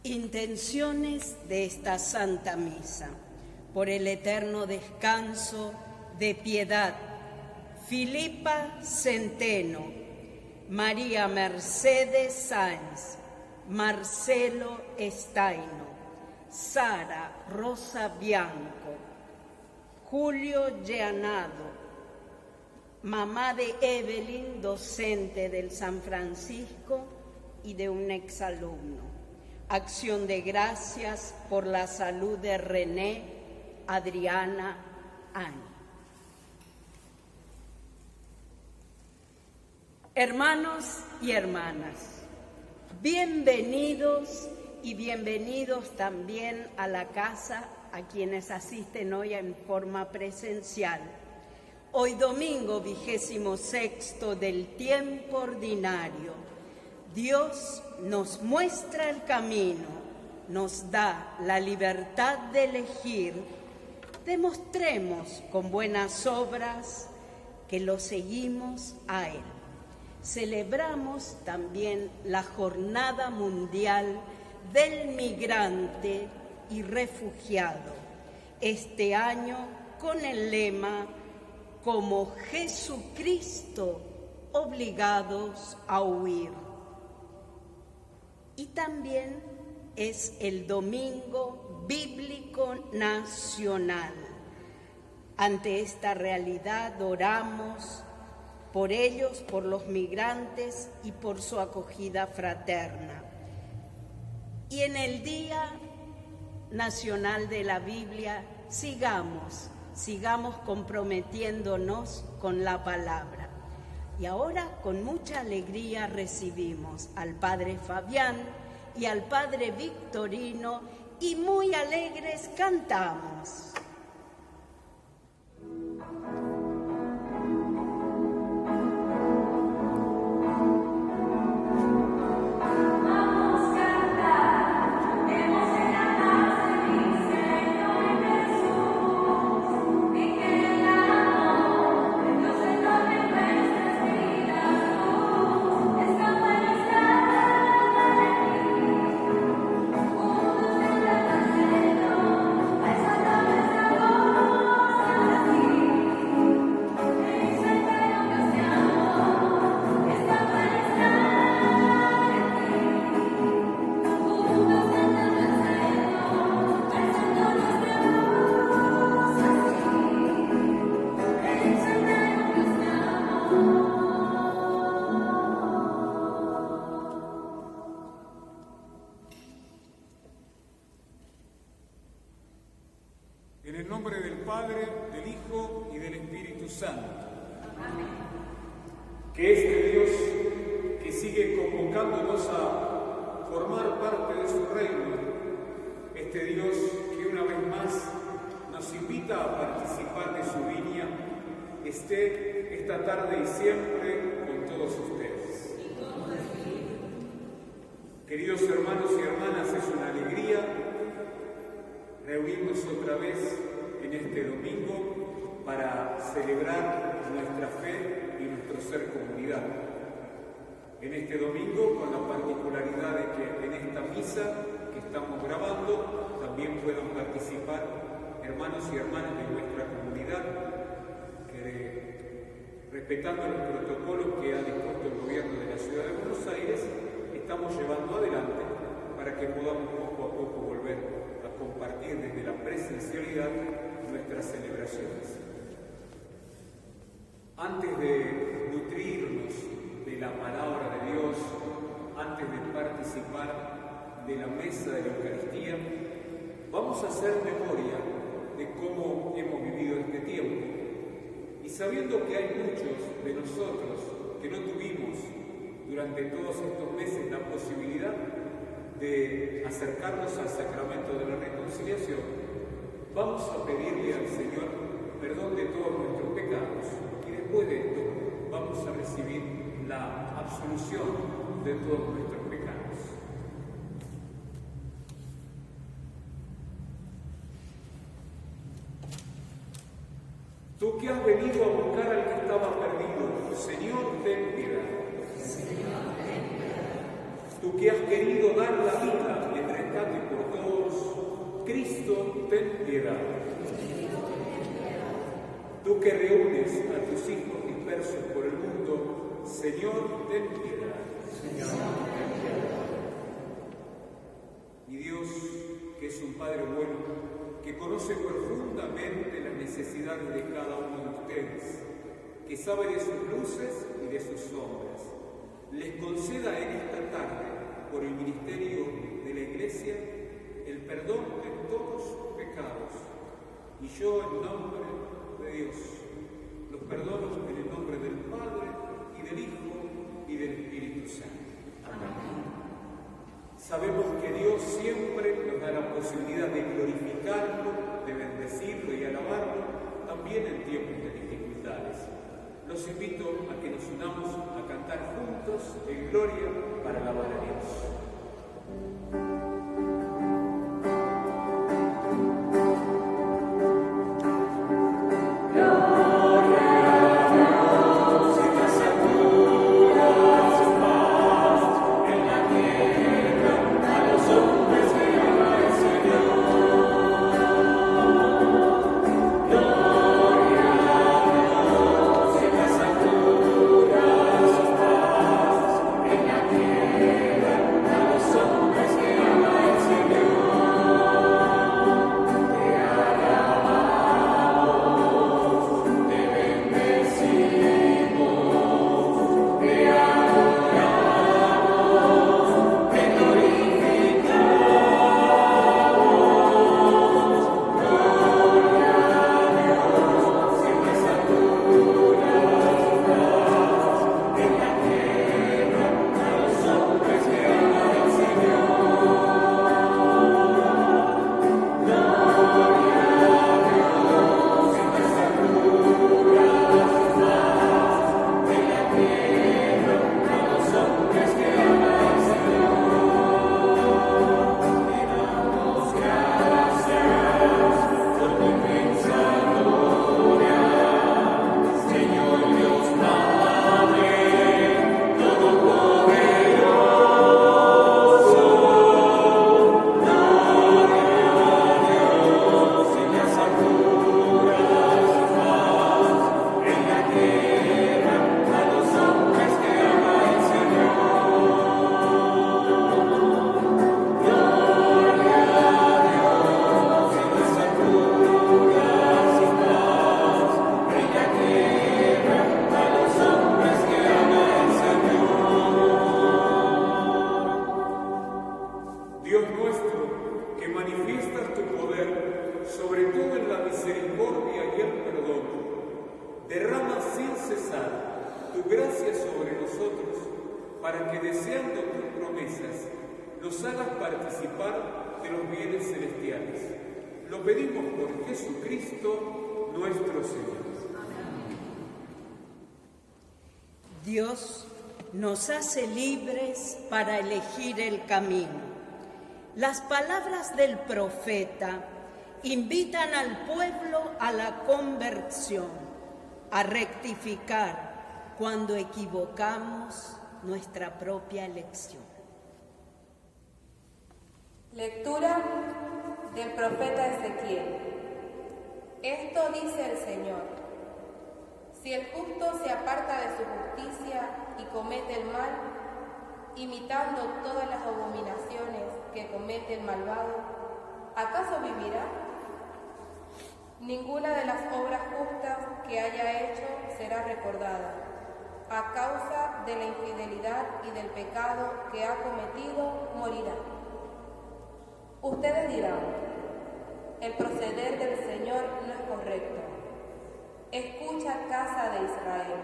Intenciones de esta Santa Misa. Por el eterno descanso de Piedad, Filipa Centeno, María Mercedes Sáenz, Marcelo Estaino, Sara Rosa Bianco, Julio Llanado, mamá de Evelyn, docente del San Francisco y de un exalumno. Acción de gracias por la salud de René, Adriana, Ani. Hermanos y hermanas, bienvenidos y bienvenidos también a la casa a quienes asisten hoy en forma presencial. Hoy domingo 26 del tiempo ordinario, Dios nos muestra el camino, nos da la libertad de elegir. Demostremos con buenas obras que lo seguimos a Él. Celebramos también la Jornada Mundial del Migrante y Refugiado, este año con el lema "Como Jesucristo, obligados a huir". Y también es el Domingo Bíblico Nacional. Ante esta realidad oramos por ellos, por los migrantes y por su acogida fraterna. Y en el Día Nacional de la Biblia sigamos comprometiéndonos con la palabra. Y ahora con mucha alegría recibimos al Padre Fabián y al Padre Victorino y muy alegres cantamos. En el nombre del Padre, del Hijo y del Espíritu Santo. Amén. Que este Dios que sigue convocándonos a formar parte de su reino, este Dios que una vez más nos invita a participar de su viña, esté esta tarde y siempre con todos ustedes. Queridos hermanos y hermanas, es una alegría reunirnos otra vez en este domingo para celebrar nuestra fe y nuestro ser comunidad. En este domingo, con la particularidad de que en esta misa que estamos grabando también puedan participar hermanos y hermanas de nuestra comunidad, que respetando los protocolos que ha dispuesto el gobierno de la Ciudad de Buenos Aires, estamos llevando adelante para que podamos poco a poco volver compartir desde la presencialidad nuestras celebraciones. Antes de nutrirnos de la palabra de Dios, antes de participar de la mesa de la Eucaristía, vamos a hacer memoria de cómo hemos vivido este tiempo. Y sabiendo que hay muchos de nosotros que no tuvimos durante todos estos meses la posibilidad de acercarnos al sacramento de la reconciliación, vamos a pedirle al Señor perdón de todos nuestros pecados y después de esto vamos a recibir la absolución de todos nuestros pecados. Tú que has venido a buscar al que estaba perdido, Señor, ten piedad. Señor, ten piedad. Tú que has querido dar la vida en rescate por todos, Cristo, ten piedad. Tú que reúnes a tus hijos dispersos por el mundo, Señor, ten piedad. Mi Dios, que es un Padre bueno, que conoce profundamente las necesidades de cada uno de ustedes, que sabe de sus luces y de sus sombras, les conceda en esta tarde, por el ministerio de la Iglesia, el perdón de todos sus pecados. Y yo, en nombre de Dios, los perdono en el nombre del Padre, y del Hijo, y del Espíritu Santo. Amén. Sabemos que Dios siempre nos da la posibilidad de glorificarlo, de bendecirlo y alabarlo, también en tiempos de dificultades. Los invito a que nos unamos a cantar juntos en gloria para alabar a Dios. para que deseando tus promesas nos hagas participar de los bienes celestiales. Lo pedimos por Jesucristo nuestro Señor. Dios nos hace libres para elegir el camino. Las palabras del profeta invitan al pueblo a la conversión, a rectificar cuando equivocamos nuestra propia elección. Lectura del profeta Ezequiel. Esto dice el Señor: si el justo se aparta de su justicia y comete el mal, imitando todas las abominaciones que comete el malvado, ¿acaso vivirá? Ninguna de las obras justas que haya hecho será recordada, a causa de la infidelidad y del pecado que ha cometido, morirá. Ustedes dirán: el proceder del Señor no es correcto. Escucha, casa de Israel.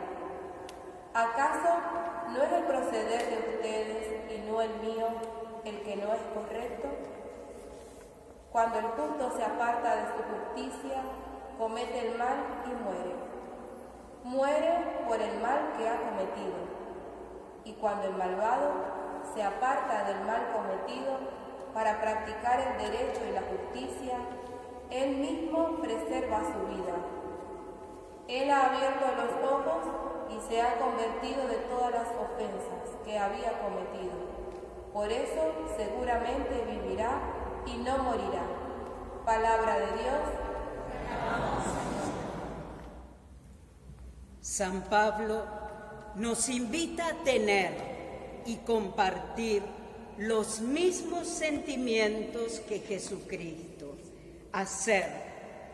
¿Acaso no es el proceder de ustedes y no el mío el que no es correcto? Cuando el justo se aparta de su justicia, comete el mal y muere. Muere por el mal que ha cometido. Y cuando el malvado se aparta del mal cometido para practicar el derecho y la justicia, él mismo preserva su vida. Él ha abierto los ojos y se ha convertido de todas las ofensas que había cometido. Por eso seguramente vivirá y no morirá. Palabra de Dios. San Pablo nos invita a tener y compartir los mismos sentimientos que Jesucristo, a ser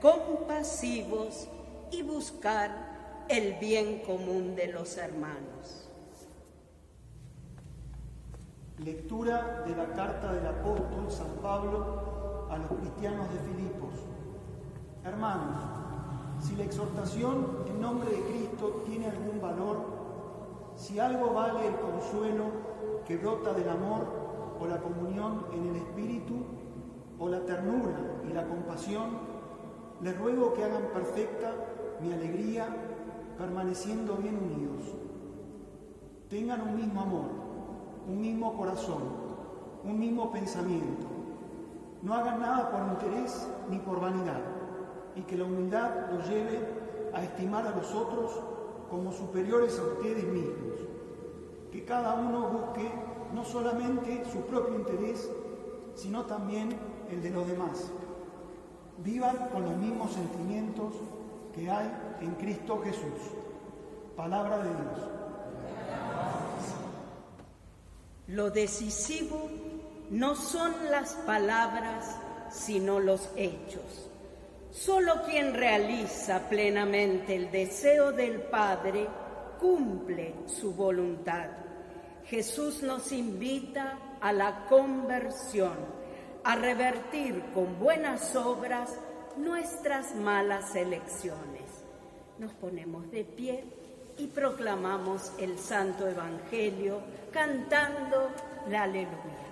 compasivos y buscar el bien común de los hermanos. Lectura de la carta del apóstol San Pablo a los cristianos de Filipos. Hermanos, si la exhortación en nombre de Cristo tiene algún valor, si algo vale el consuelo que brota del amor o la comunión en el Espíritu, o la ternura y la compasión, les ruego que hagan perfecta mi alegría permaneciendo bien unidos. Tengan un mismo amor, un mismo corazón, un mismo pensamiento. No hagan nada por interés ni por vanidad, y que la humildad los lleve a estimar a los otros como superiores a ustedes mismos. Que cada uno busque no solamente su propio interés, sino también el de los demás. Vivan con los mismos sentimientos que hay en Cristo Jesús. Palabra de Dios. Lo decisivo no son las palabras, sino los hechos. Solo quien realiza plenamente el deseo del Padre cumple su voluntad. Jesús nos invita a la conversión, a revertir con buenas obras nuestras malas elecciones. Nos ponemos de pie y proclamamos el Santo Evangelio cantando la Aleluya.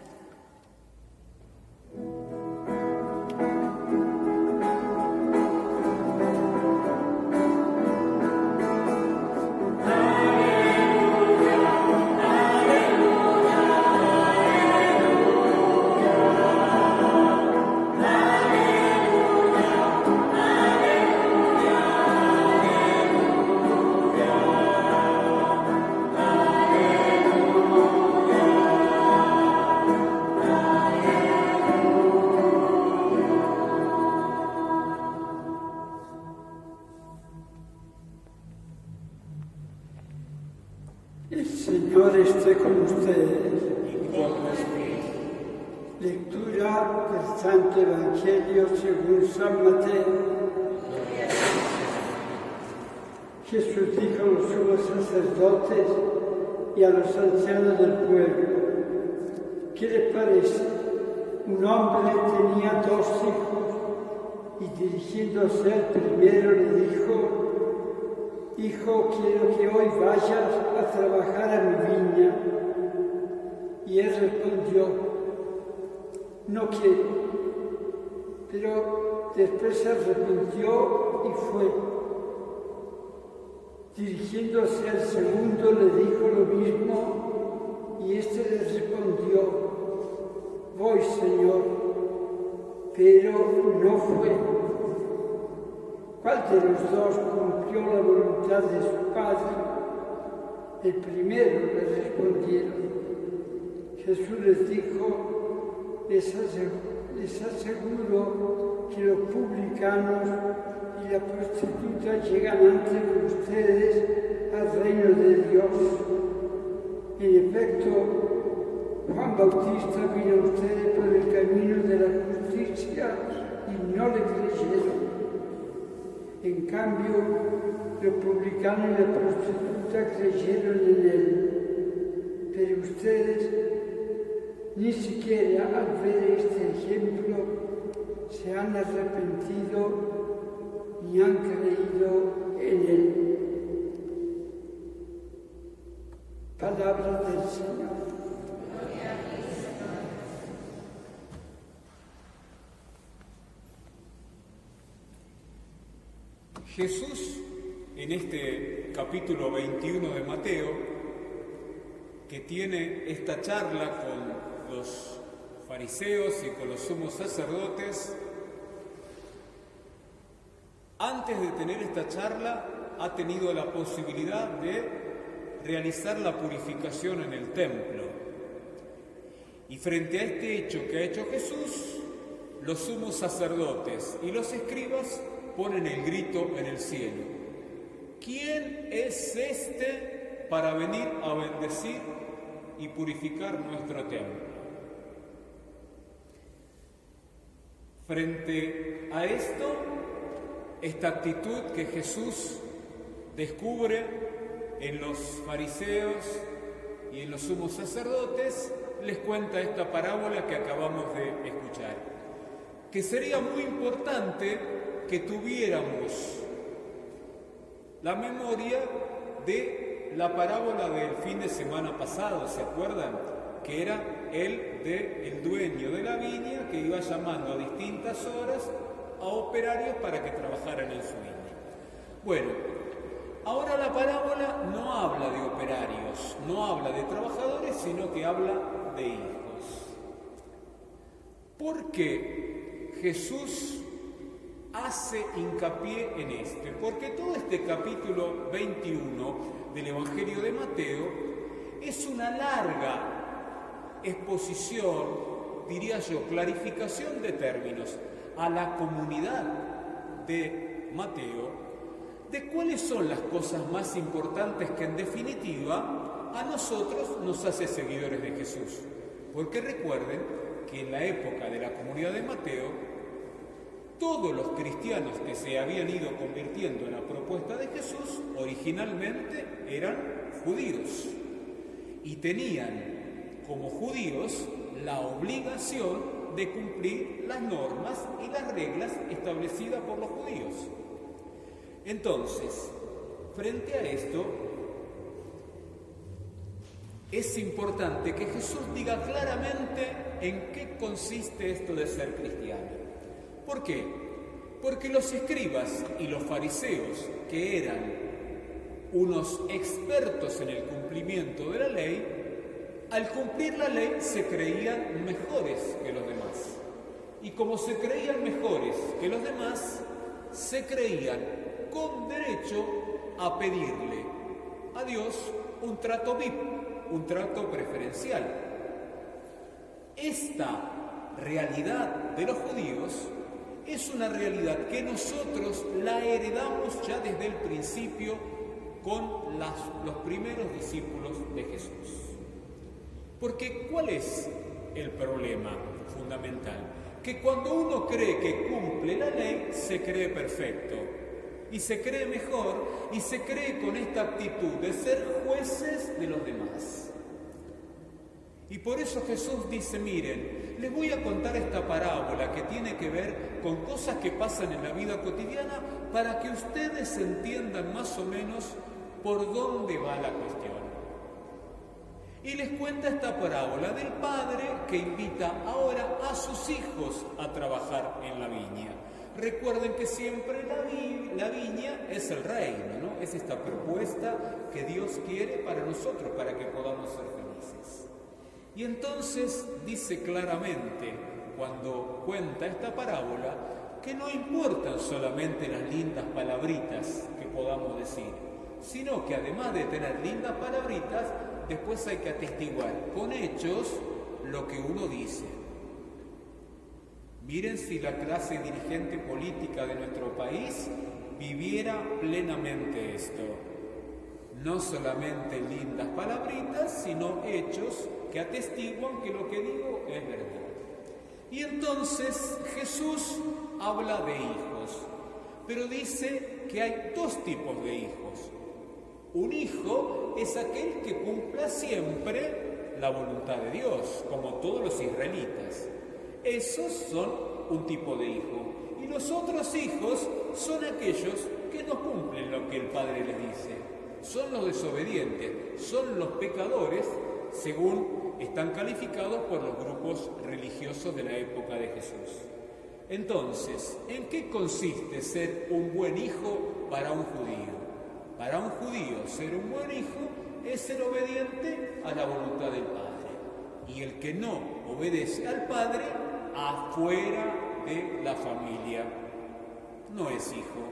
El Señor esté con ustedes. Lectura del Santo Evangelio según San Mateo. Jesús dijo a los sumos sacerdotes y a los ancianos del pueblo: ¿qué les parece? Un hombre tenía 2 hijos y dirigiéndose al primero le dijo: Hijo, quiero que hoy vayas a trabajar a mi viña. Y él respondió: no quiero. Pero después se arrepintió y fue. Dirigiéndose al segundo le dijo lo mismo, y éste le respondió: voy, Señor. Pero no fue. ¿Cuál de los 2 cumplió la voluntad de su padre? El primero, le respondieron. Jesús les dijo: les aseguro que los publicanos y la prostituta llegan antes de ustedes al reino de Dios. En efecto, Juan Bautista vino a ustedes por el camino de la justicia y no le creyeron. En cambio, los publicanos y la prostituta creyeron en él. Pero ustedes ni siquiera al ver este ejemplo se han arrepentido ni han creído en él. Palabra del Señor. Jesús, en este capítulo 21 de Mateo, que tiene esta charla con los fariseos y con los sumos sacerdotes, antes de tener esta charla ha tenido la posibilidad de realizar la purificación en el templo. Y frente a este hecho que ha hecho Jesús, los sumos sacerdotes y los escribas ponen el grito en el cielo: ¿quién es este para venir a bendecir y purificar nuestro templo? Frente a esto, esta actitud que Jesús descubre en los fariseos y en los sumos sacerdotes, les cuenta esta parábola que acabamos de escuchar, que sería muy importante que tuviéramos la memoria de la parábola del fin de semana pasado, ¿se acuerdan? Que era el dueño de la viña que iba llamando a distintas horas a operarios para que trabajaran en su viña. Bueno, ahora la parábola no habla de operarios, no habla de trabajadores, sino que habla de hijos. ¿Por qué Jesús hace hincapié en este? Porque todo este capítulo 21 del Evangelio de Mateo es una larga exposición, diría yo, clarificación de términos a la comunidad de Mateo de cuáles son las cosas más importantes que en definitiva a nosotros nos hace seguidores de Jesús. Porque recuerden que en la época de la comunidad de Mateo, todos los cristianos que se habían ido convirtiendo en la propuesta de Jesús originalmente eran judíos y tenían como judíos la obligación de cumplir las normas y las reglas establecidas por los judíos. Entonces, frente a esto, es importante que Jesús diga claramente en qué consiste esto de ser cristiano. ¿Por qué? Porque los escribas y los fariseos, que eran unos expertos en el cumplimiento de la ley, al cumplir la ley se creían mejores que los demás. Y como se creían mejores que los demás, se creían con derecho a pedirle a Dios un trato VIP, un trato preferencial. Esta realidad de los judíos es una realidad que nosotros la heredamos ya desde el principio con los primeros discípulos de Jesús. Porque ¿cuál es el problema fundamental? Que cuando uno cree que cumple la ley, se cree perfecto, y se cree mejor, y se cree con esta actitud de ser jueces de los demás. Y por eso Jesús dice, miren, les voy a contar esta parábola que tiene que ver con cosas que pasan en la vida cotidiana para que ustedes entiendan más o menos por dónde va la cuestión. Y les cuenta esta parábola del padre que invita ahora a sus hijos a trabajar en la viña. Recuerden que siempre la viña es el reino, ¿no? Es esta propuesta que Dios quiere para nosotros, para que podamos ser felices. Y entonces dice claramente, cuando cuenta esta parábola, que no importan solamente las lindas palabritas que podamos decir, sino que además de tener lindas palabritas, después hay que atestiguar con hechos lo que uno dice. Miren si la clase dirigente política de nuestro país viviera plenamente esto. No solamente lindas palabritas, sino hechos que atestiguan que lo que digo es verdad. Y entonces Jesús habla de hijos, pero dice que hay dos tipos de hijos. Un hijo es aquel que cumpla siempre la voluntad de Dios, como todos los israelitas. Esos son un tipo de hijo. Y los otros hijos son aquellos que no cumplen lo que el Padre les dice. Son los desobedientes, son los pecadores, según están calificados por los grupos religiosos de la época de Jesús. Entonces, ¿en qué consiste ser un buen hijo para un judío? Para un judío, ser un buen hijo es ser obediente a la voluntad del Padre. Y el que no obedece al Padre, afuera de la familia, no es hijo.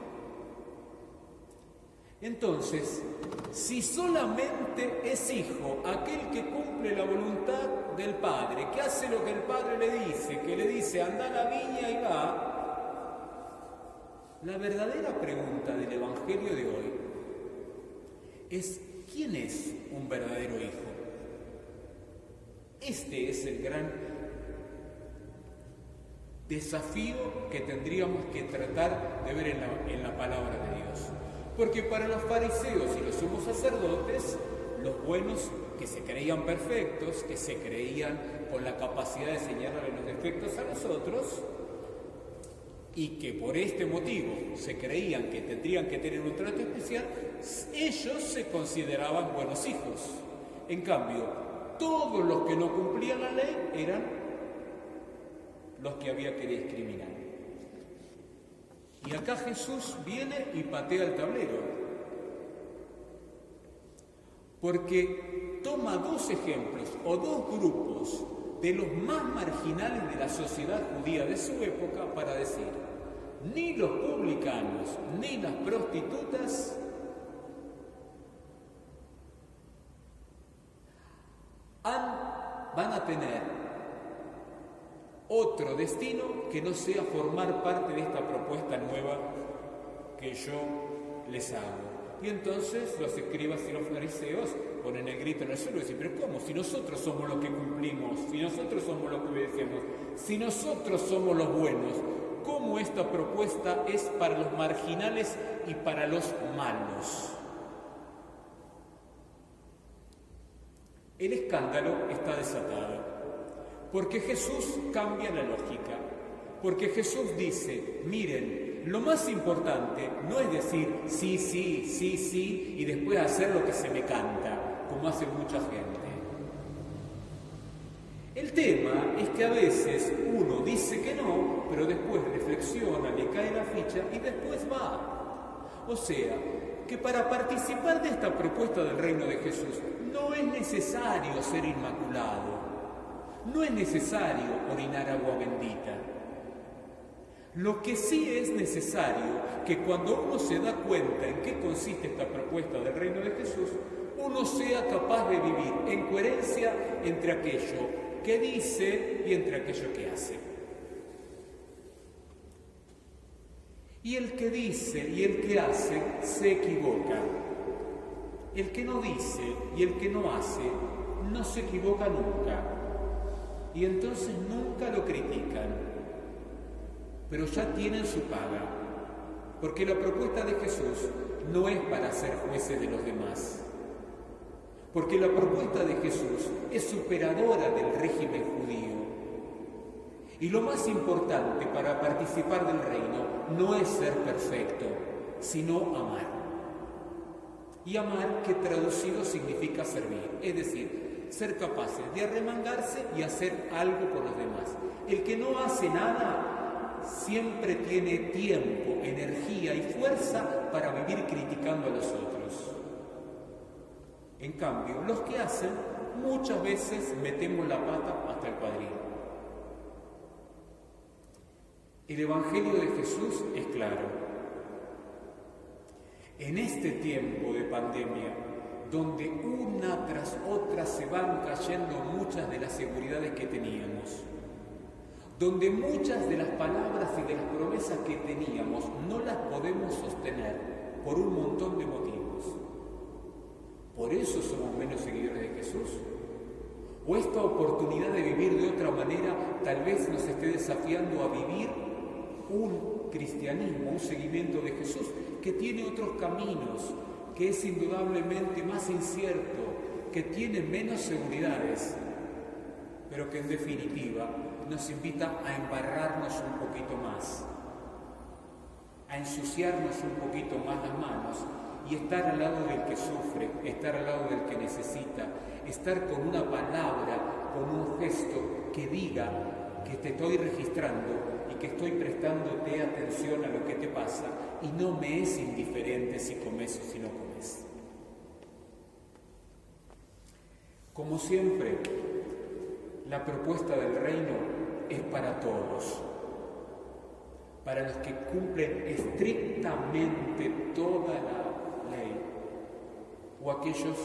Entonces, si solamente es hijo aquel que cumple la voluntad del Padre, que hace lo que el Padre le dice, que le dice anda a la viña y va, la verdadera pregunta del Evangelio de hoy es: ¿quién es un verdadero hijo? Este es el gran desafío que tendríamos que tratar de ver en la palabra de Dios. Porque para los fariseos y los sumos sacerdotes, los buenos que se creían perfectos, que se creían con la capacidad de señalarle los defectos a los otros, y que por este motivo se creían que tendrían que tener un trato especial, ellos se consideraban buenos hijos. En cambio, todos los que no cumplían la ley eran los que había que discriminar. Y acá Jesús viene y patea el tablero, porque toma dos ejemplos o dos grupos de los más marginales de la sociedad judía de su época para decir: ni los publicanos ni las prostitutas van a tener otro destino que no sea formar parte de esta propuesta nueva que yo les hago. Y entonces los escribas y los fariseos ponen el grito en el suelo y dicen: pero ¿cómo? Si nosotros somos los que cumplimos, si nosotros somos los que obedecemos, si nosotros somos los buenos, ¿cómo esta propuesta es para los marginales y para los malos? El escándalo está desatado, porque Jesús cambia la lógica, porque Jesús dice: miren, lo más importante no es decir sí, sí, sí, sí y después hacer lo que se me canta, como hace mucha gente. El tema es que a veces uno dice que no, pero después reflexiona, le cae la ficha y después va. O sea, que para participar de esta propuesta del reino de Jesús no es necesario ser inmaculado, no es necesario orinar agua bendita. Lo que sí es necesario, que cuando uno se da cuenta en qué consiste esta propuesta del reino de Jesús, uno sea capaz de vivir en coherencia entre aquello que dice y entre aquello que hace. Y el que dice y el que hace se equivoca. El que no dice y el que no hace no se equivoca nunca. Y entonces nunca lo critican, pero ya tienen su paga, porque la propuesta de Jesús no es para ser jueces de los demás, porque la propuesta de Jesús es superadora del régimen judío. Y lo más importante para participar del reino no es ser perfecto, sino amar. Y amar, que traducido significa servir, es decir, ser capaces de arremangarse y hacer algo por los demás. El que no hace nada siempre tiene tiempo, energía y fuerza para vivir criticando a los otros. En cambio, los que hacen, muchas veces metemos la pata hasta el cuadril. El Evangelio de Jesús es claro. En este tiempo de pandemia, donde una tras otra se van cayendo muchas de las seguridades que teníamos, donde muchas de las palabras y de las promesas que teníamos no las podemos sostener por un montón de motivos. ¿Por eso somos menos seguidores de Jesús? ¿O esta oportunidad de vivir de otra manera tal vez nos esté desafiando a vivir un cristianismo, un seguimiento de Jesús que tiene otros caminos, que es indudablemente más incierto, que tiene menos seguridades, pero que en definitiva nos invita a embarrarnos un poquito más, a ensuciarnos un poquito más las manos y estar al lado del que sufre, estar al lado del que necesita, estar con una palabra, con un gesto que diga que te estoy registrando y que estoy prestándote atención a lo que te pasa y no me es indiferente si comes o si no comes. Como siempre, la propuesta del reino es para todos, para los que cumplen estrictamente toda la ley, o aquellos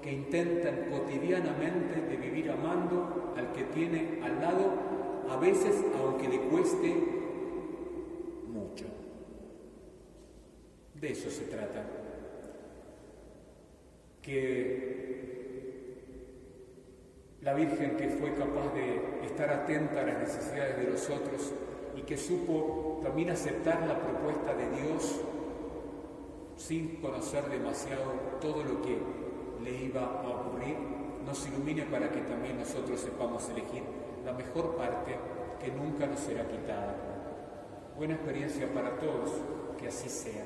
que intentan cotidianamente de vivir amando al que tiene al lado, a veces aunque le cueste mucho. De eso se trata. Que la Virgen, que fue capaz de estar atenta a las necesidades de los otros y que supo también aceptar la propuesta de Dios sin conocer demasiado todo lo que le iba a ocurrir, nos ilumine para que también nosotros sepamos elegir la mejor parte que nunca nos será quitada. Buena experiencia para todos, que así sea.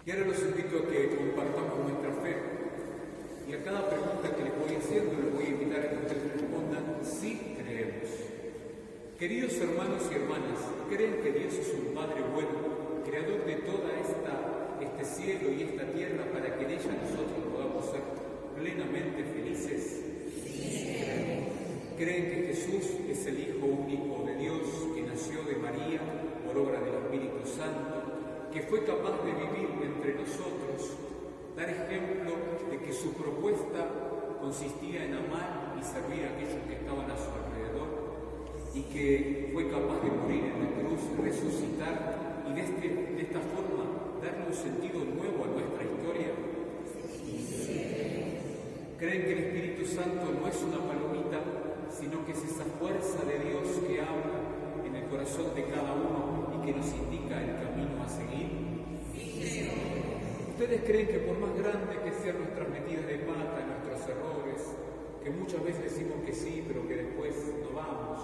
Y ahora los invito a que compartamos nuestra fe. Y a cada pregunta que les voy haciendo, les voy a invitar a que ustedes respondan: sí creemos. Queridos hermanos y hermanas, ¿creen que Dios es un Padre bueno, creador de toda este cielo y esta tierra, para que en ella nosotros podamos ser plenamente felices? Sí. ¿Creen que Jesús es el Hijo único de Dios, que nació de María por obra del Espíritu Santo, que fue capaz de vivir entre nosotros, dar ejemplo de que su propuesta consistía en amar y servir a aquellos que estaban a su alrededor, y que fue capaz de morir en la cruz, resucitar y de esta forma darle un sentido nuevo a nuestra historia? ¿Creen que el Espíritu Santo no es una palomita, sino que es esa fuerza de Dios que habla en el corazón de cada uno y que nos indica el camino a seguir? ¿Ustedes creen que por más grande que sean nuestras metidas de pata, nuestros errores, que muchas veces decimos que sí, pero que después no vamos,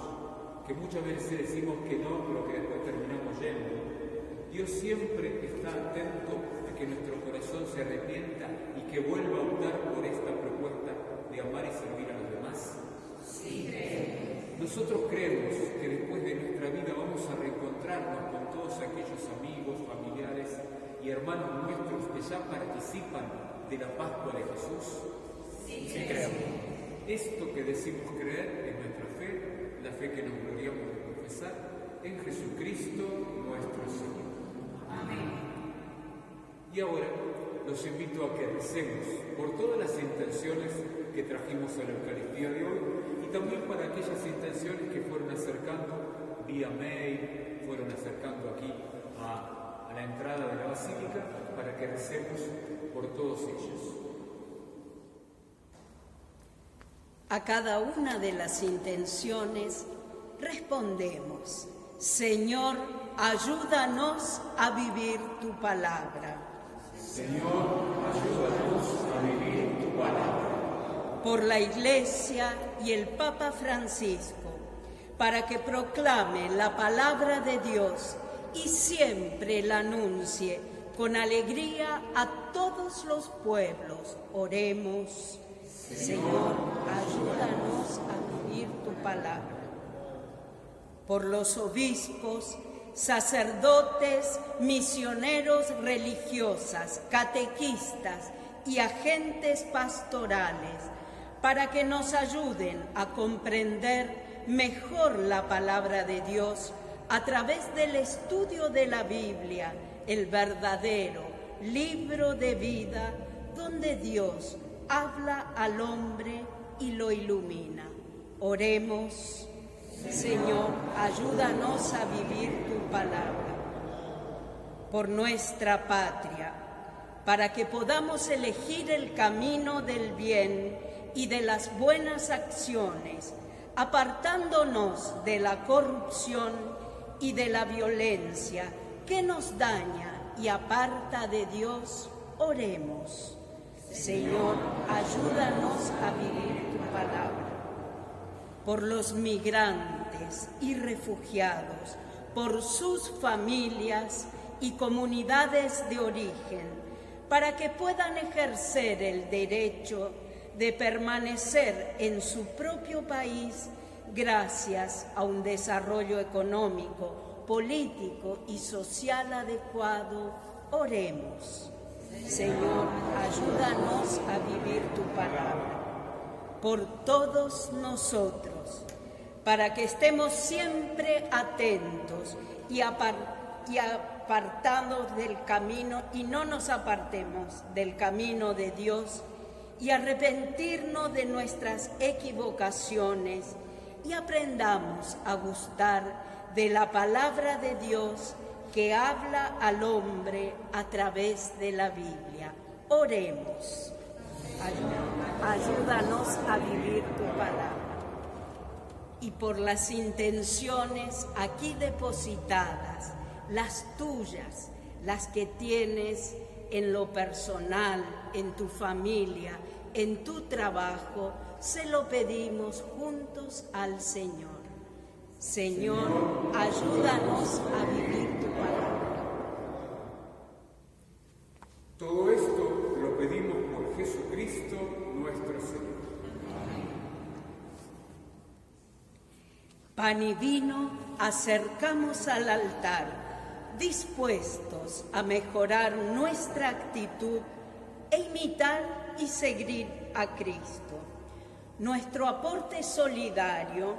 que muchas veces decimos que no, pero que después terminamos yendo, Dios siempre está atento a que nuestro corazón se arrepienta y que vuelva a optar por esta propuesta de amar y servir a los demás? Sí. Nosotros creemos que después de nuestra vida vamos a reencontrarnos con todos aquellos amigos, familiares y hermanos nuestros que ya participan de la Pascua de Jesús. Sí, creemos. Esto que decimos creer es nuestra fe, la fe que nos gloriamos de confesar en Jesucristo nuestro Señor. Amén. Y ahora los invito a que recemos por todas las intenciones que trajimos a la Eucaristía de hoy y también para aquellas intenciones que fueron acercando vía mail, fueron acercando aquí a la entrada de la Basílica, para que recemos por todos ellos. A cada una de las intenciones respondemos: Señor, ayúdanos a vivir tu palabra. Señor, ayúdanos a vivir tu palabra. Por la Iglesia y el Papa Francisco, para que proclame la palabra de Dios y siempre la anuncie con alegría a todos los pueblos. Oremos. Señor, ayúdanos a vivir tu palabra. Por los obispos, sacerdotes, misioneros religiosas, catequistas y agentes pastorales, para que nos ayuden a comprender mejor la palabra de Dios a través del estudio de la Biblia, el verdadero libro de vida, donde Dios habla al hombre y lo ilumina. Oremos. Señor, ayúdanos a vivir tu palabra. Por nuestra patria, para que podamos elegir el camino del bien y de las buenas acciones, apartándonos de la corrupción y de la violencia que nos daña y aparta de Dios. Oremos. Señor, ayúdanos a vivir tu palabra. Por los migrantes y refugiados, por sus familias y comunidades de origen, para que puedan ejercer el derecho de permanecer en su propio país gracias a un desarrollo económico, político y social adecuado. Oremos. Señor, ayúdanos a vivir tu palabra. Por todos nosotros, para que estemos siempre atentos y y apartados del camino, y no nos apartemos del camino de Dios, y arrepentirnos de nuestras equivocaciones, y aprendamos a gustar de la palabra de Dios que habla al hombre a través de la Biblia. Oremos. Ayúdanos a vivir tu palabra. Y por las intenciones aquí depositadas, las tuyas, las que tienes en lo personal, en tu familia, en tu trabajo, se lo pedimos juntos al Señor. Señor, ayúdanos a vivir tu palabra. Todo esto lo pedimos por Jesucristo nuestro Señor. Pan y vino acercamos al altar, dispuestos a mejorar nuestra actitud e imitar y seguir a Cristo. Nuestro aporte solidario,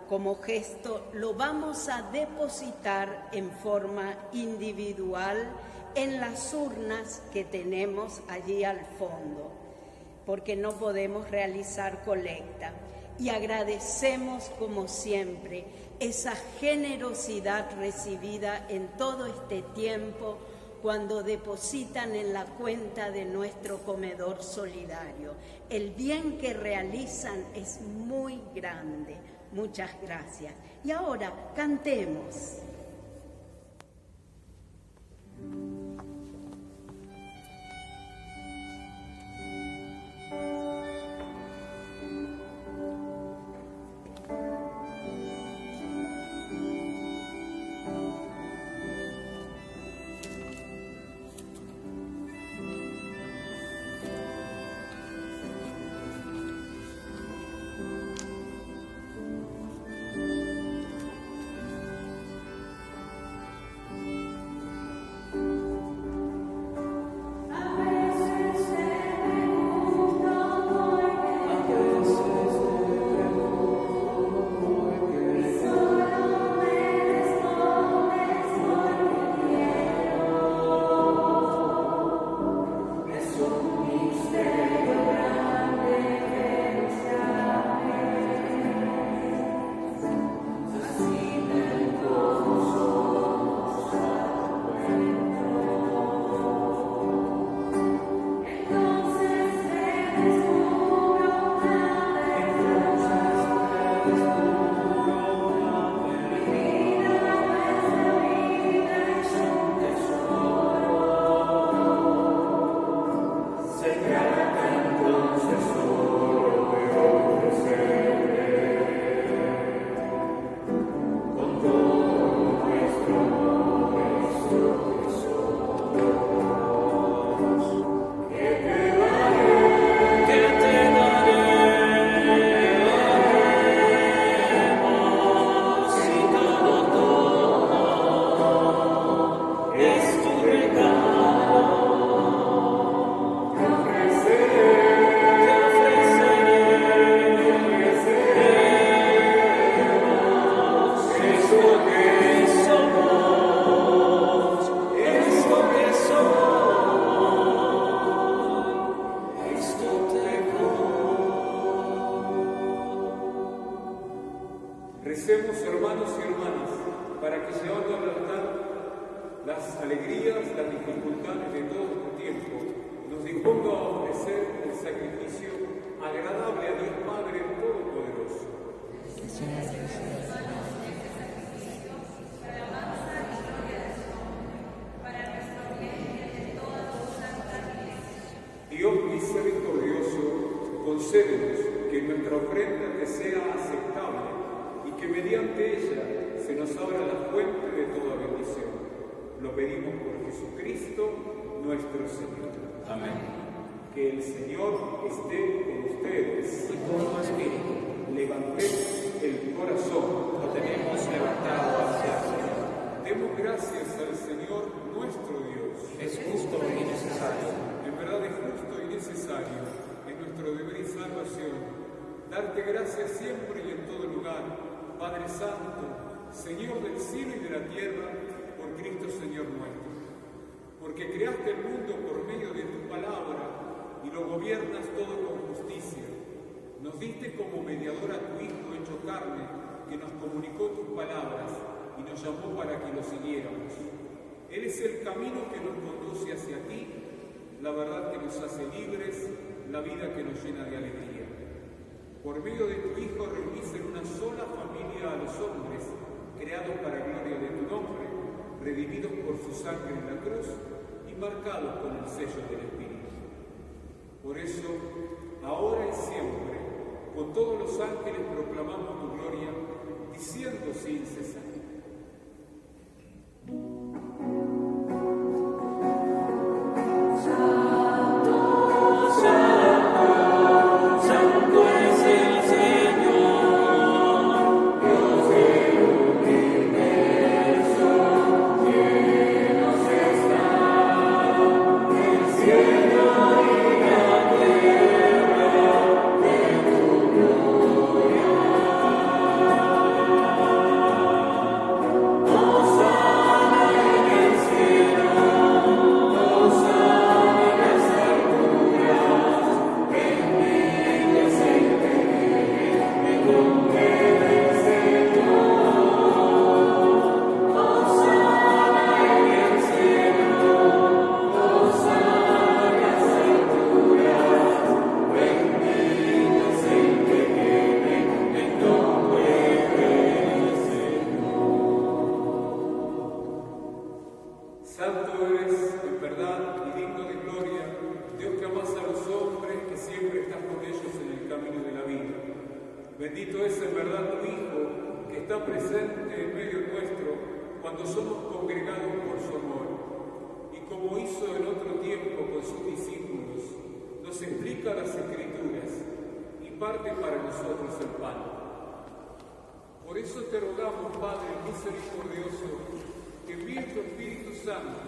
como gesto, lo vamos a depositar en forma individual en las urnas que tenemos allí al fondo, porque no podemos realizar colecta. Y agradecemos, como siempre, esa generosidad recibida en todo este tiempo cuando depositan en la cuenta de nuestro comedor solidario. El bien que realizan es muy grande. Muchas gracias. Y ahora cantemos. Recemos, hermanos y hermanas, para que llevando al altar las alegrías, las dificultades de todo este tiempo, nos disponga a ofrecer el sacrificio agradable a Dios Padre Todopoderoso. Dios misericordioso, concédenos que nuestra ofrenda te sea aceptable y que mediante ella se nos abra la fuente de toda bendición. Lo pedimos por Jesucristo, nuestro Señor. Amén. Que el Señor esté con ustedes. Y con tu espíritu. Levantemos el corazón. Lo tenemos levantado hacia el Señor. Demos gracias al Señor, nuestro Dios. Es justo y necesario. En verdad es justo y necesario, es nuestro deber y salvación, darte gracias siempre y en todo lugar, Padre Santo, Señor del cielo y de la tierra, por Cristo Señor nuestro, porque creaste el mundo por medio de tu palabra y lo gobiernas todo con justicia. Nos diste como mediador a tu Hijo hecho carne, que nos comunicó tus palabras y nos llamó para que lo siguiéramos. Él es el camino que nos conduce hacia ti, la verdad que nos hace libres, la vida que nos llena de alegría. Por medio de tu Hijo reunís en una sola familia a los hombres, creados para gloria de tu nombre, redimidos por su sangre en la cruz y marcados con el sello del Espíritu. Por eso, ahora y siempre, con todos los ángeles proclamamos tu gloria, diciendo sin cesar: Santo eres en verdad y digno de gloria, Dios que amas a los hombres, que siempre estás con ellos en el camino de la vida. Bendito es en verdad tu Hijo, que está presente en medio nuestro cuando somos congregados por su amor. Y como hizo en otro tiempo con sus discípulos, nos explica las Escrituras y parte para nosotros el pan. Por eso te rogamos, Padre misericordioso, que envíe tu Espíritu Santo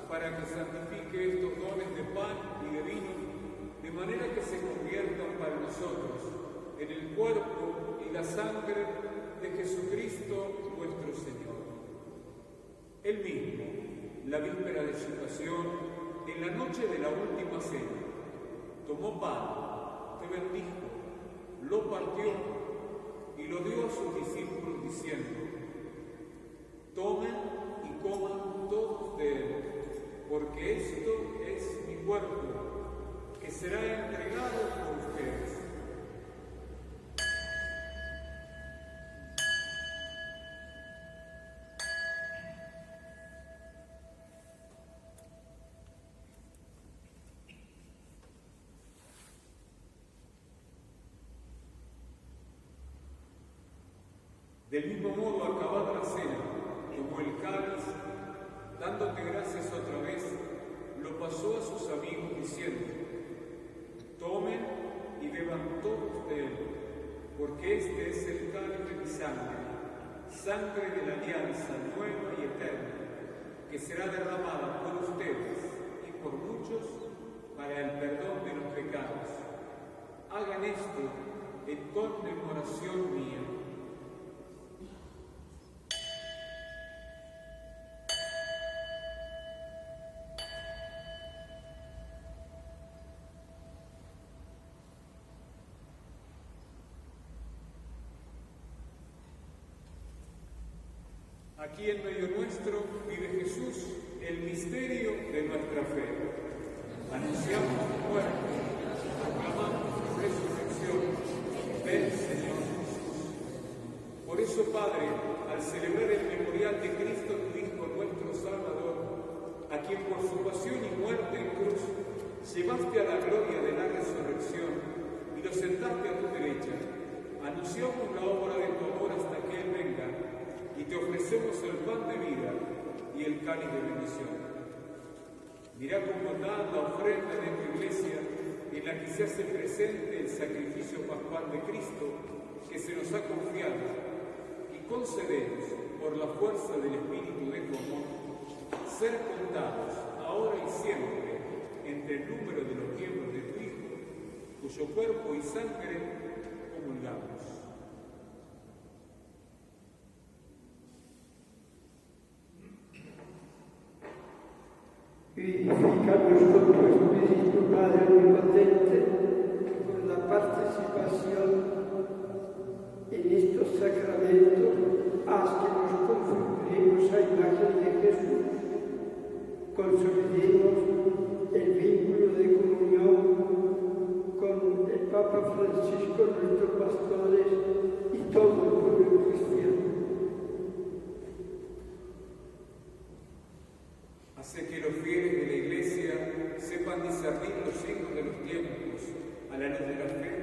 para que santifique estos dones de pan y de vino, de manera que se conviertan para nosotros en el cuerpo y la sangre de Jesucristo nuestro Señor. Él mismo, la víspera de su pasión, en la noche de la última cena, tomó pan, te bendijo, lo partió y lo dio a sus discípulos diciendo: tomen y coman todos de él, porque esto es mi cuerpo, que será entregado por ustedes. Del mismo modo, acabada la cena, tomó el cáliz, dándote gracias otra vez, lo pasó a sus amigos diciendo: tomen y beban todos de él, porque este es el cáliz de mi sangre, sangre de la alianza nueva y eterna, que será derramada por ustedes y por muchos para el perdón de los pecados. Hagan esto en conmemoración mía. Aquí en medio nuestro vive Jesús, el misterio de nuestra fe. Anunciamos su muerte, proclamamos su resurrección. Ven, Señor Jesús. Por eso, Padre, al celebrar el memorial de Cristo, tu Hijo, nuestro Salvador, a quien por su pasión y muerte en cruz llevaste a la gloria de la resurrección y lo sentaste a tu derecha, anunciamos la obra de tu amor hasta que Él venga, y te ofrecemos el pan de vida y el cáliz de bendición. Mirá con bondad la ofrenda de tu iglesia, en la que se hace presente el sacrificio pascual de Cristo que se nos ha confiado, y concedemos, por la fuerza del Espíritu de tu amor, ser contados ahora y siempre entre el número de los miembros de tu Hijo, cuyo cuerpo y sangre comulgamos. Vivifícanos con tu Espíritu, Padre omnipotente, con la participación en estos sacramentos, haz que nos configuremos a imagen de Jesús, consolidemos el vínculo de comunión con el Papa Francisco, nuestros pastores y todo el pueblo cristiano. Hace que los fieles de la Iglesia sepan discernir los signos de los tiempos a la luz de la fe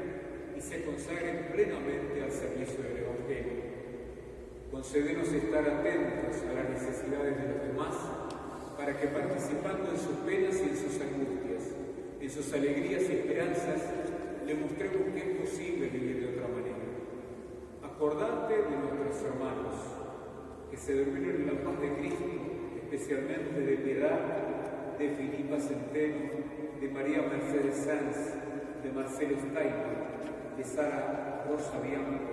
y se consagren plenamente al servicio del Evangelio. Concédenos estar atentos a las necesidades de los demás, para que participando en sus penas y en sus angustias, en sus alegrías y esperanzas, le mostremos que es posible vivir de otra manera. Acordate de nuestros hermanos que se durmieron en la paz de Cristo, especialmente de Piedad, de Filipa Centeno, de María Mercedes Sanz, de Marcelo Steiner, de Sara Rosa Bianco,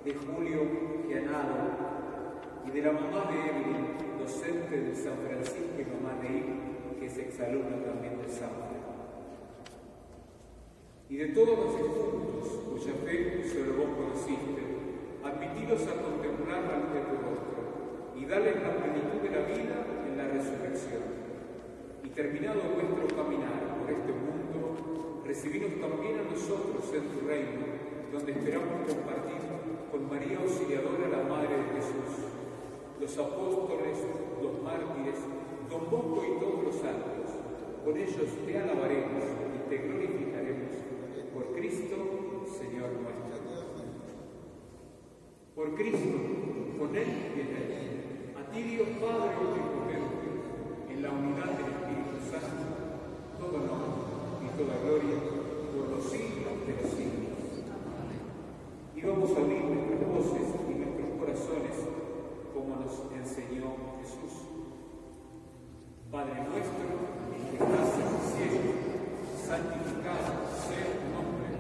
de Julio Gianado y de la mamá de Evelyn, docente del San Francisco y mamá de Ivo, que es exalumna también del Sanfra. Y de todos los difuntos cuya fe solo vos conociste, admitilos a contemplar la luz de tu rostro y darles la plenitud de la vida en la resurrección. Y terminado nuestro caminar por este mundo, recibinos también a nosotros en tu reino, donde esperamos compartir con María Auxiliadora, la Madre de Jesús, los apóstoles, los mártires, Don Bosco y todos los santos. Con ellos te alabaremos y te glorificaremos por Cristo, Señor nuestro. Por Cristo, con Él y en Él. A ti, Dios Padre omnipotente, en la unidad del Espíritu Santo, todo honor y toda gloria por los siglos de los siglos. Y vamos a unir nuestras voces y nuestros corazones como nos enseñó Jesús. Padre nuestro, que estás en el cielo, santificado sea tu nombre.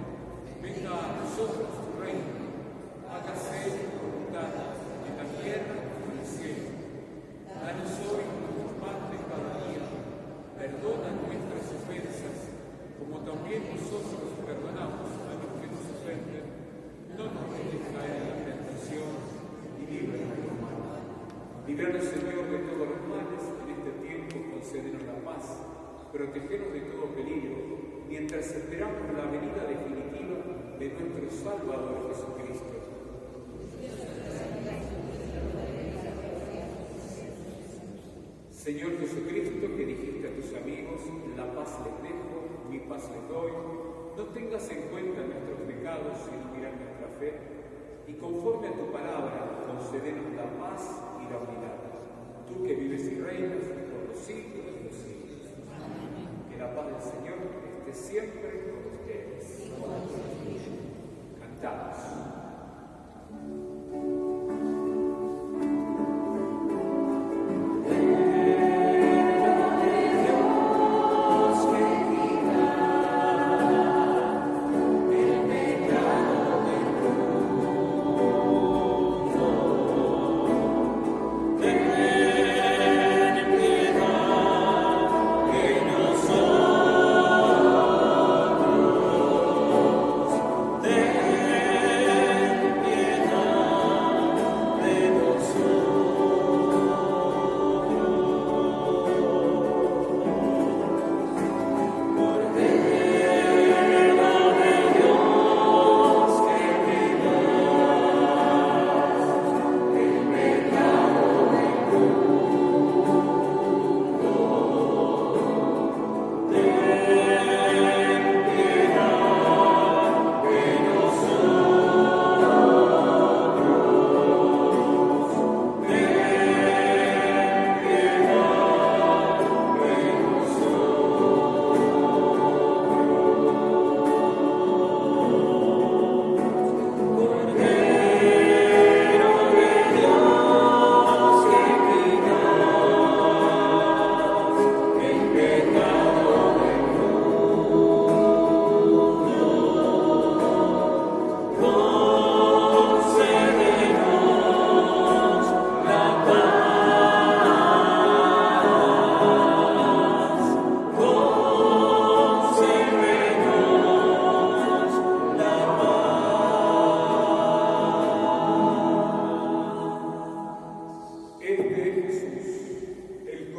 Venga a nosotros tu reino. Hágase tu voluntad en la tierra como en el cielo. Danos hoy nuestro pan de cada día. Perdona nuestras ofensas, como también nosotros perdonamos a los que nos ofenden. No nos dejes caer en la tentación y líbranos del mal. Líbranos, Señor, de todos los males. En este tiempo concédenos la paz. Protégenos de todo peligro, mientras esperamos la venida definitiva de nuestro Salvador Jesucristo. Señor Jesucristo, que dijiste a tus amigos, la paz les dejo, mi paz les doy, no tengas en cuenta nuestros pecados, sino mirar nuestra fe, y conforme a tu palabra, concédenos la paz y la unidad. Tú que vives y reinas por los siglos de los siglos. Que la paz del Señor esté siempre con ustedes. Cantamos.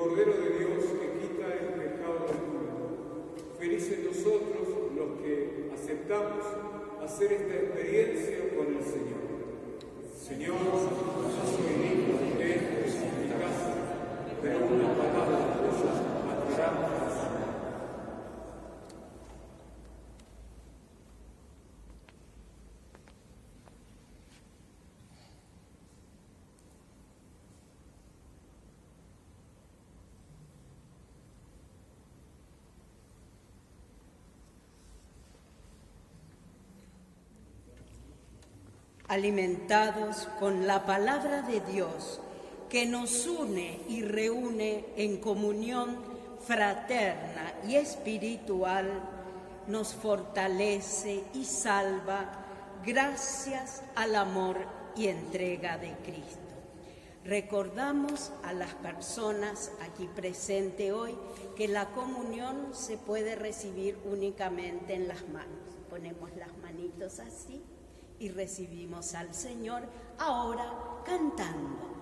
Cordero de Dios que quita el pecado del mundo. Felices nosotros los que aceptamos hacer esta experiencia con el Señor. Señor, no soy digno de que entres en mi casa, pero una palabra tuya bastará para sanar. Alimentados con la palabra de Dios que nos une y reúne en comunión fraterna y espiritual, nos fortalece y salva gracias al amor y entrega de Cristo. Recordamos a las personas aquí presentes hoy que la comunión se puede recibir únicamente en las manos. Ponemos las manitos así y recibimos al Señor ahora cantando.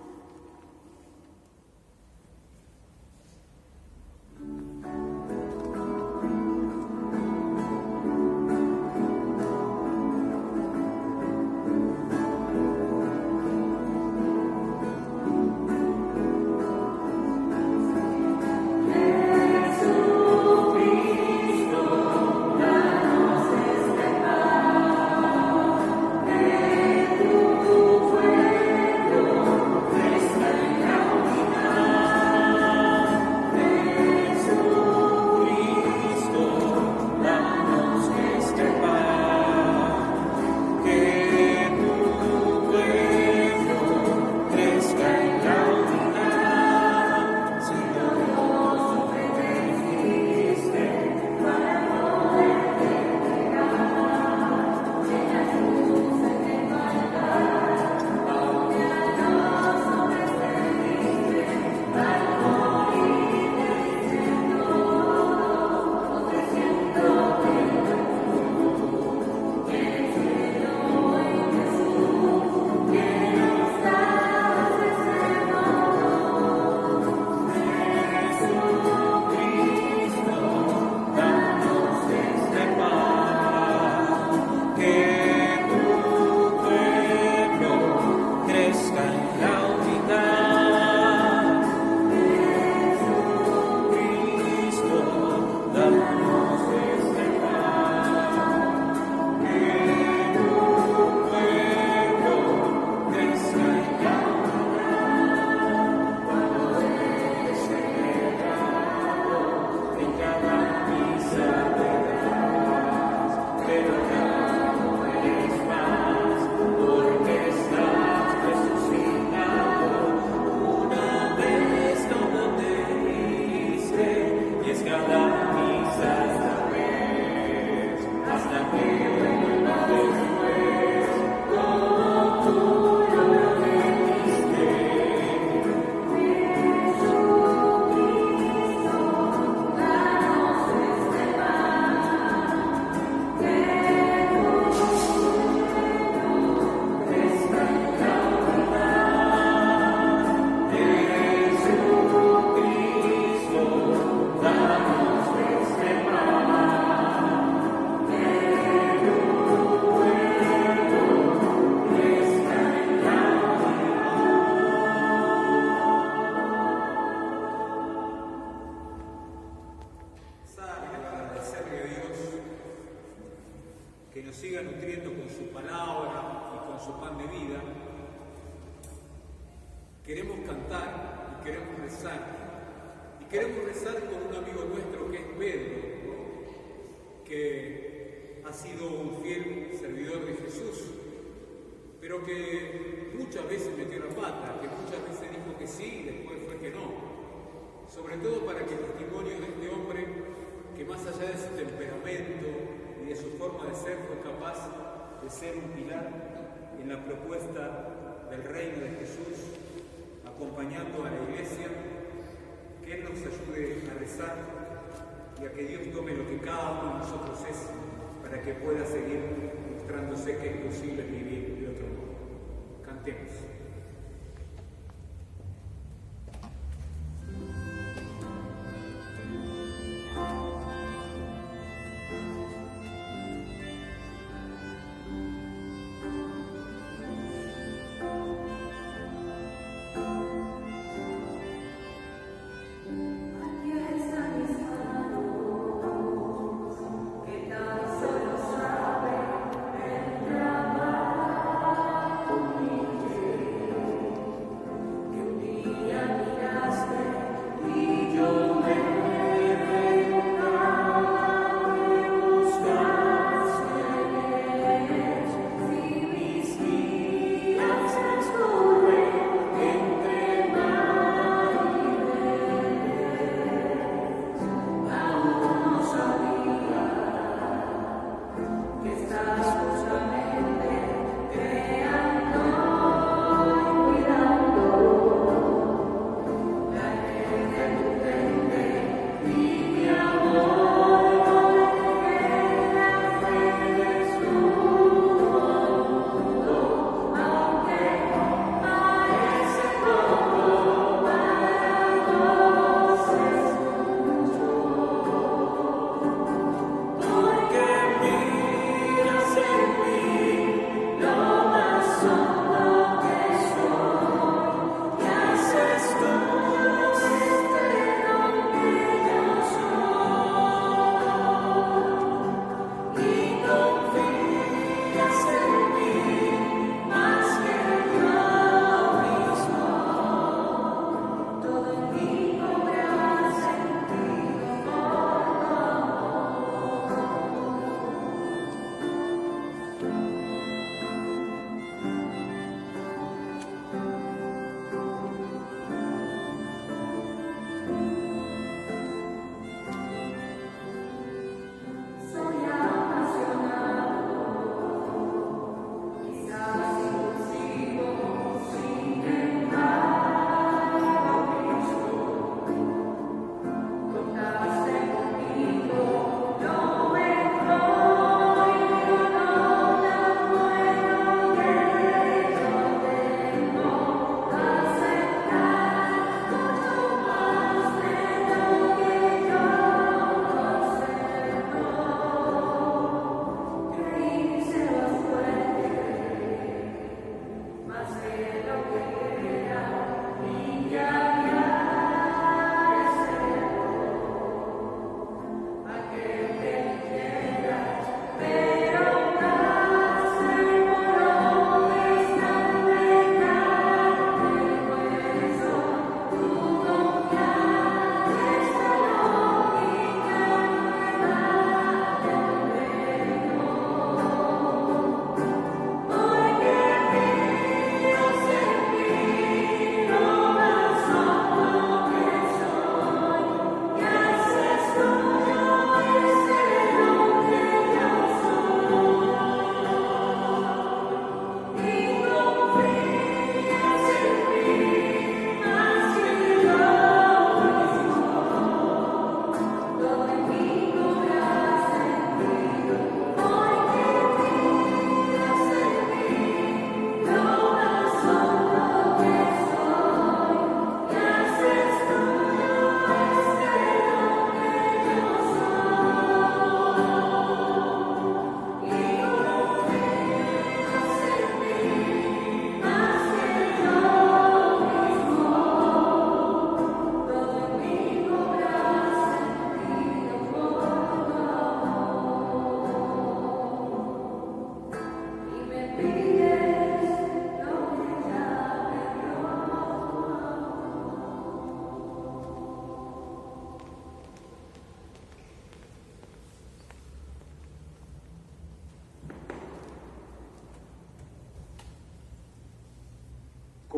Queremos cantar y queremos rezar. Y queremos rezar con un amigo nuestro que es Pedro, que ha sido un fiel servidor de Jesús, pero que muchas veces metió la pata, que muchas veces dijo que sí y después fue que no. Sobre todo para que el testimonio de este hombre, que más allá de su temperamento y de su forma de ser, fue capaz de ser un pilar en la propuesta del reino de Jesús, acompañando a la Iglesia, que Él nos ayude a rezar y a que Dios tome lo que cada uno de nosotros es, para que pueda seguir mostrándose que es posible vivir de otro modo. Cantemos.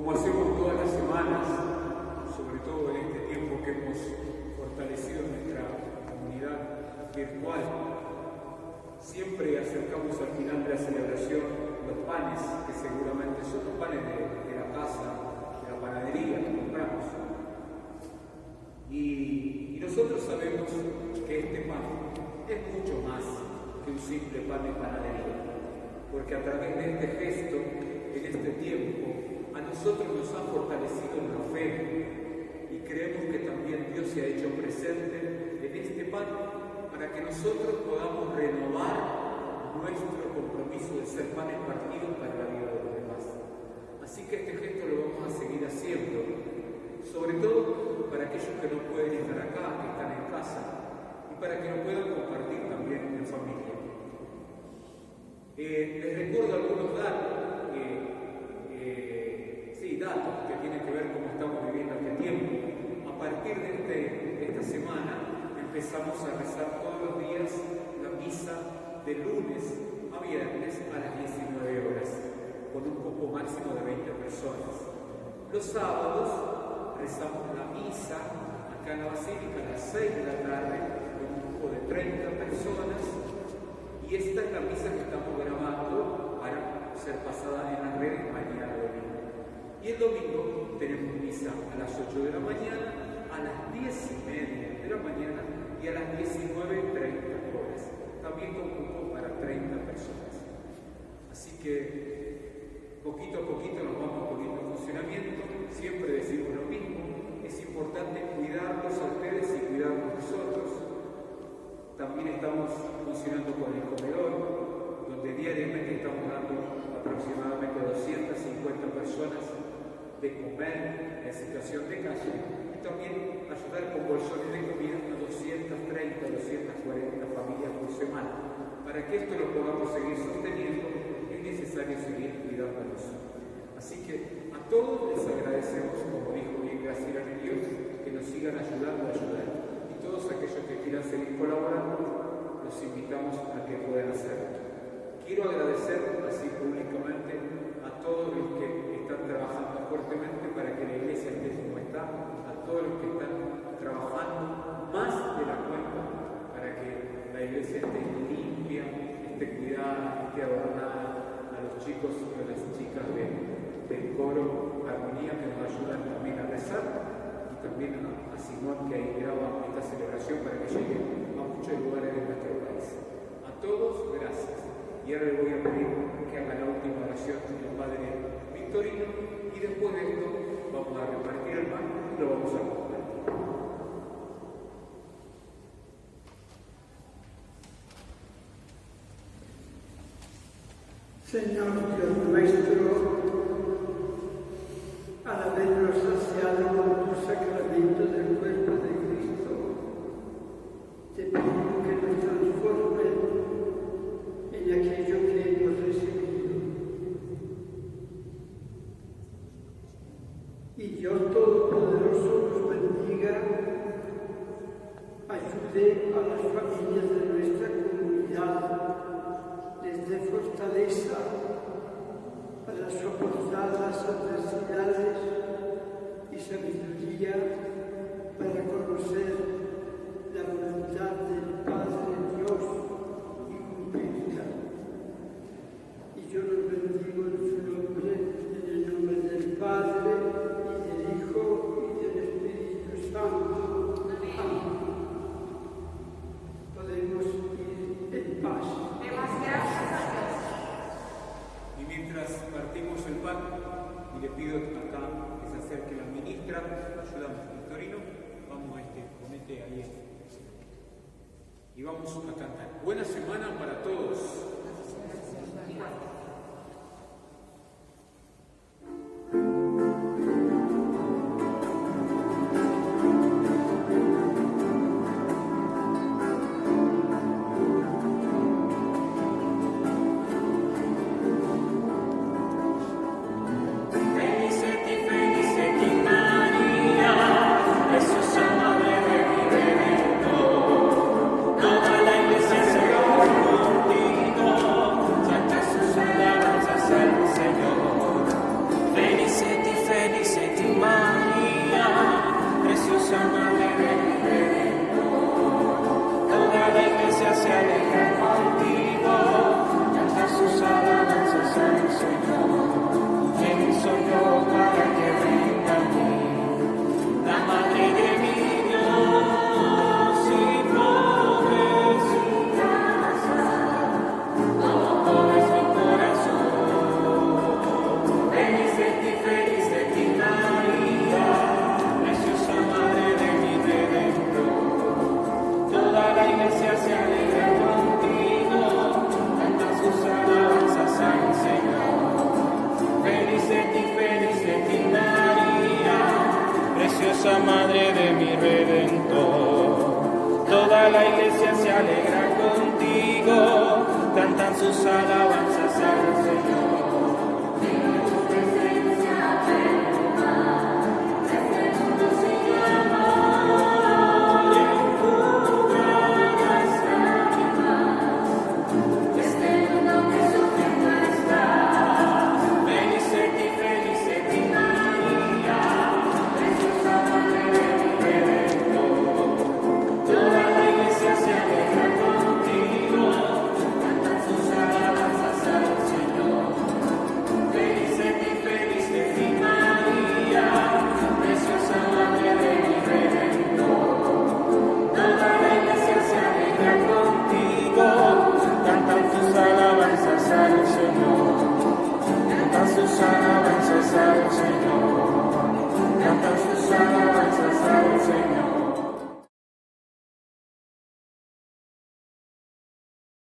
Como hacemos todas las semanas, sobre todo en este tiempo que hemos fortalecido nuestra comunidad virtual, siempre acercamos al final de la celebración los panes, que seguramente son los panes de la casa, de la panadería que compramos. Y nosotros sabemos que este pan es mucho más que un simple pan de panadería, porque a través de este gesto, en este tiempo, a nosotros nos ha fortalecido en la fe y creemos que también Dios se ha hecho presente en este pan para que nosotros podamos renovar nuestro compromiso de ser panes partidos para la vida de los demás. Así que este gesto lo vamos a seguir haciendo, sobre todo para aquellos que no pueden estar acá, que están en casa, y para que lo puedan compartir también en familia. Les recuerdo algunos datos, datos que tienen que ver cómo estamos viviendo este tiempo. A partir de esta semana empezamos a rezar todos los días la misa de lunes a viernes a las 19 horas, con un cupo máximo de 20 personas. Los sábados rezamos la misa acá en la Basílica a las 6 de la tarde, con un grupo de 30 personas, y esta es la misa que estamos grabando para ser pasada en las redes mañana domingo. Y el domingo tenemos misa a las 8 de la mañana, a las 10:30 de la mañana y a las 19:30 horas, también con cupo para 30 personas. Así que poquito a poquito nos vamos poniendo en funcionamiento, siempre decimos lo mismo, es importante cuidarlos a ustedes y cuidarnos nosotros. También estamos funcionando con el comedor, donde diariamente estamos dando aproximadamente a 250 personas de comer en situación de calle, y también ayudar con bolsones de comida a 230, 240 familias por semana. Para que esto lo podamos seguir sosteniendo, es necesario seguir cuidándonos. Así que a todos les agradecemos, como dijo bien Graciela de Dios, que nos sigan ayudando a ayudar. Y todos aquellos que quieran seguir colaborando, los invitamos a que puedan hacerlo. Quiero agradecer así públicamente a todos los que están trabajando fuertemente para que la iglesia esté como está, a todos los que están trabajando más de la cuenta para que la iglesia esté limpia, esté cuidada, esté adornada, a los chicos y a las chicas del coro Armonía que nos ayudan también a rezar, y también a Simón que ahí graba esta celebración para que llegue a muchos lugares de nuestro país. A todos, gracias. Y ahora le voy a pedir que haga la última oración del Padre Victorino, y después de esto vamos a repartir el pan y lo vamos a compartir. Señor Dios nuestro, al habernos saciado con tu sacramento del cuerpo de Cristo, te pido que nos transforme en aquello que hemos recibido. Y Dios Todopoderoso nos bendiga, ayude a las familias de nuestra comunidad, les dé fortaleza para soportar las adversidades y sabiduría para conocer la voluntad del Padre Dios y cumplirla. Y yo los bendigo en su nombre, en el nombre del Padre, y del Hijo, y del Espíritu Santo. Amén. Podemos ir en paz. Y mientras partimos el pan, y le pido acá que se acerque la ministra, ayudamos Victorino, vamos ponete ahí y vamos a cantar. Buena semana para todos. Santa Susana. María, Madre de mi Redentor. Toda la iglesia se alegra contigo, cantan sus alabanzas al Señor.